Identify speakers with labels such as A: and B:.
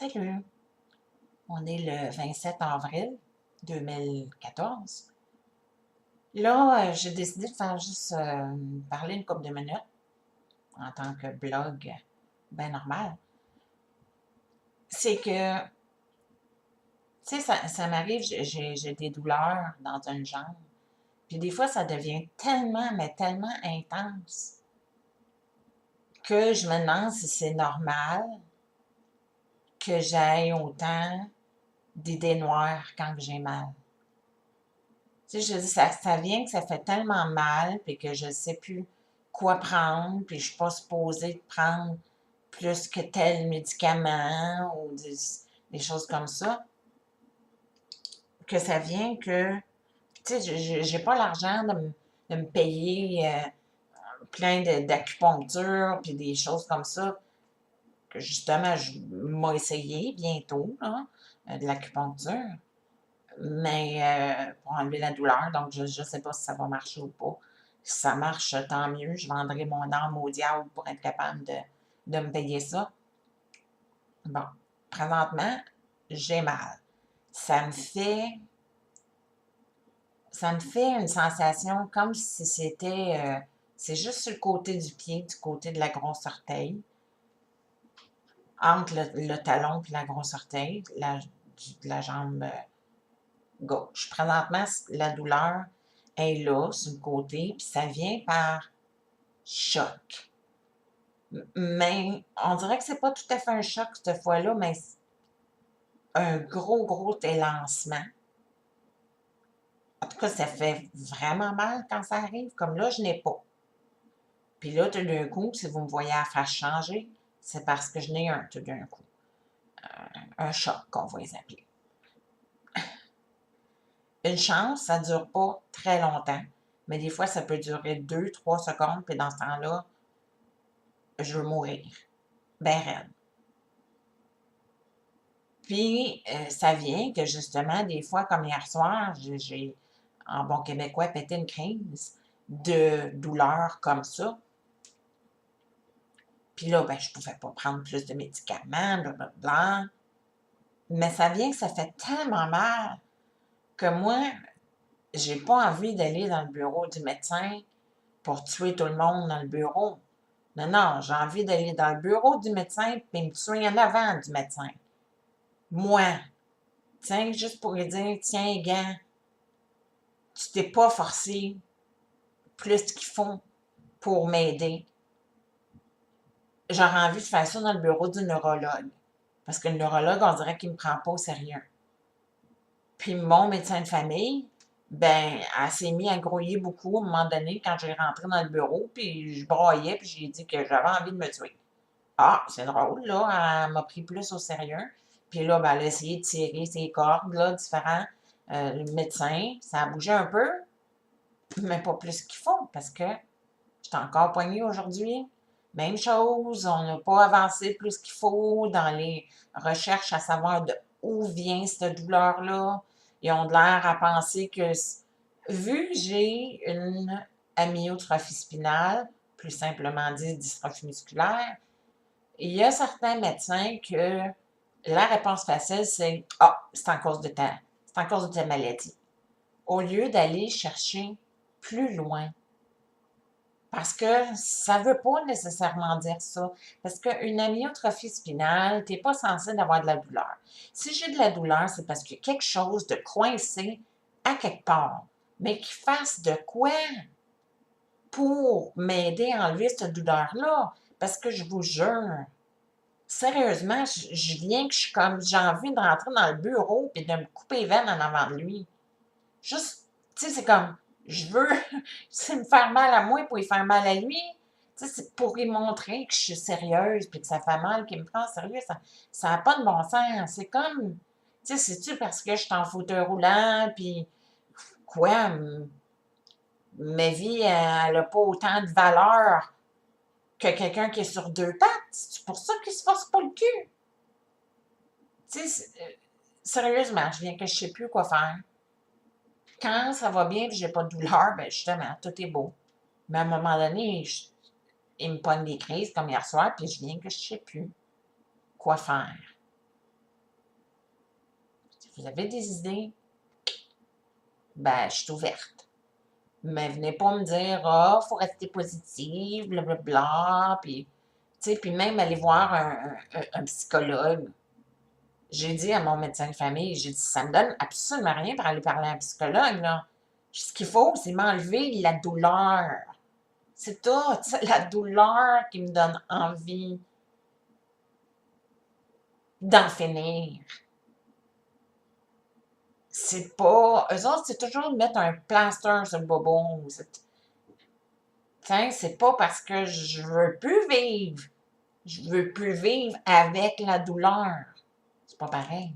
A: Salut, on est le 27 avril 2014. Là, j'ai décidé de faire juste parler une couple de minutes en tant que blog bien normal. C'est que, tu sais, ça m'arrive, j'ai des douleurs dans une jambe. Puis des fois, ça devient tellement, mais tellement intense que je me demande si c'est normal que j'aille autant d'idées noires quand j'ai mal. Tu sais, je dis, ça vient que ça fait tellement mal, puis que je ne sais plus quoi prendre, puis je ne suis pas supposée prendre plus que tel médicament ou des choses comme ça, que ça vient que, tu sais, j'ai pas l'argent de me payer plein d'acupuncture, puis des choses comme ça, que justement, je vais essayer bientôt, là, de l'acupuncture, mais pour enlever la douleur, donc je ne sais pas si ça va marcher ou pas. Si ça marche, tant mieux, je vendrai mon âme au diable pour être capable de me payer ça. Bon, présentement, j'ai mal. Ça me fait, ça me fait une sensation comme si c'est juste sur le côté du pied, du côté de la grosse orteil, entre le talon et la grosse orteil, la jambe gauche. Présentement, la douleur est là, sur le côté, puis ça vient par choc. Mais on dirait que c'est pas tout à fait un choc cette fois-là, mais un gros élancement. En tout cas, ça fait vraiment mal quand ça arrive. Comme là, je n'ai pas. Puis là, tout d'un coup, si vous me voyez à la face changer, c'est parce que je n'ai un tout d'un coup. Un choc, qu'on va les appeler. Une chance, ça ne dure pas très longtemps. Mais des fois, ça peut durer 2, 3 secondes, puis dans ce temps-là, je veux mourir. Ben raide. Puis, ça vient que justement, des fois, comme hier soir, j'ai, en bon québécois, pété une crise de douleur comme ça. Puis là, ben, je ne pouvais pas prendre plus de médicaments, blablabla. Mais ça vient que ça fait tellement mal que moi, j'ai pas envie d'aller dans le bureau du médecin pour tuer tout le monde dans le bureau. Non, non, j'ai envie d'aller dans le bureau du médecin et me tuer en avant du médecin. Moi, tiens, juste pour lui dire, tiens, gars, tu t'es pas forcé plus qu'ils font pour m'aider. J'aurais envie de faire ça dans le bureau du neurologue. Parce que le neurologue, on dirait qu'il ne me prend pas au sérieux. Puis mon médecin de famille, ben, elle s'est mise à grouiller beaucoup à un moment donné quand j'ai rentré dans le bureau, puis je broyais, puis j'ai dit que j'avais envie de me tuer. Ah, c'est drôle, là, elle m'a pris plus au sérieux. Puis là, ben, elle a essayé de tirer ses cordes, là, différents. Le médecin, ça a bougé un peu, mais pas plus qu'il faut, parce que j'étais encore poignée aujourd'hui. Même chose, on n'a pas avancé plus qu'il faut dans les recherches à savoir de où vient cette douleur-là. Ils ont de l'air à penser que, vu que j'ai une amyotrophie spinale, plus simplement dit dystrophie musculaire, il y a certains médecins que la réponse facile, c'est ah, c'est en cause de ta maladie. Au lieu d'aller chercher plus loin. Parce que ça ne veut pas nécessairement dire ça. Parce qu'une amyotrophie spinale, tu n'es pas censé avoir de la douleur. Si j'ai de la douleur, c'est parce qu'il y a quelque chose de coincé à quelque part. Mais qui fasse de quoi pour m'aider à enlever cette douleur-là. Parce que je vous jure, sérieusement, je viens que je suis comme, j'ai envie de rentrer dans le bureau et de me couper les veines en avant de lui. Juste, tu sais, c'est comme, je veux, c'est me faire mal à moi pour y faire mal à lui. Tu sais, c'est pour lui montrer que je suis sérieuse puis que ça fait mal, qu'il me prend au sérieux. Ça n'a pas de bon sens. C'est comme, tu sais, c'est-tu parce que je suis en fauteuil roulant puis quoi, ma vie, elle n'a pas autant de valeur que quelqu'un qui est sur deux pattes. C'est pour ça qu'il se force pas le cul. Tu sais, sérieusement, je viens que je sais plus quoi faire. Quand ça va bien et j'ai pas de douleur, ben justement, tout est beau. Mais à un moment donné, il me pogne des crises comme hier soir, puis je viens que je sais plus quoi faire. Si vous avez des idées, ben, je suis ouverte. Mais venez pas me dire, ah, faut rester positive, blablabla, puis, tu sais, puis même aller voir un psychologue. J'ai dit à mon médecin de famille, j'ai dit, ça me donne absolument rien pour aller parler à un psychologue, là. Ce qu'il faut, c'est m'enlever la douleur. C'est tout, c'est la douleur qui me donne envie d'en finir. C'est pas. Eux autres, c'est toujours de mettre un plaster sur le bobo. Tiens, c'est pas parce que je veux plus vivre. Je veux plus vivre avec la douleur. C'est pas pareil.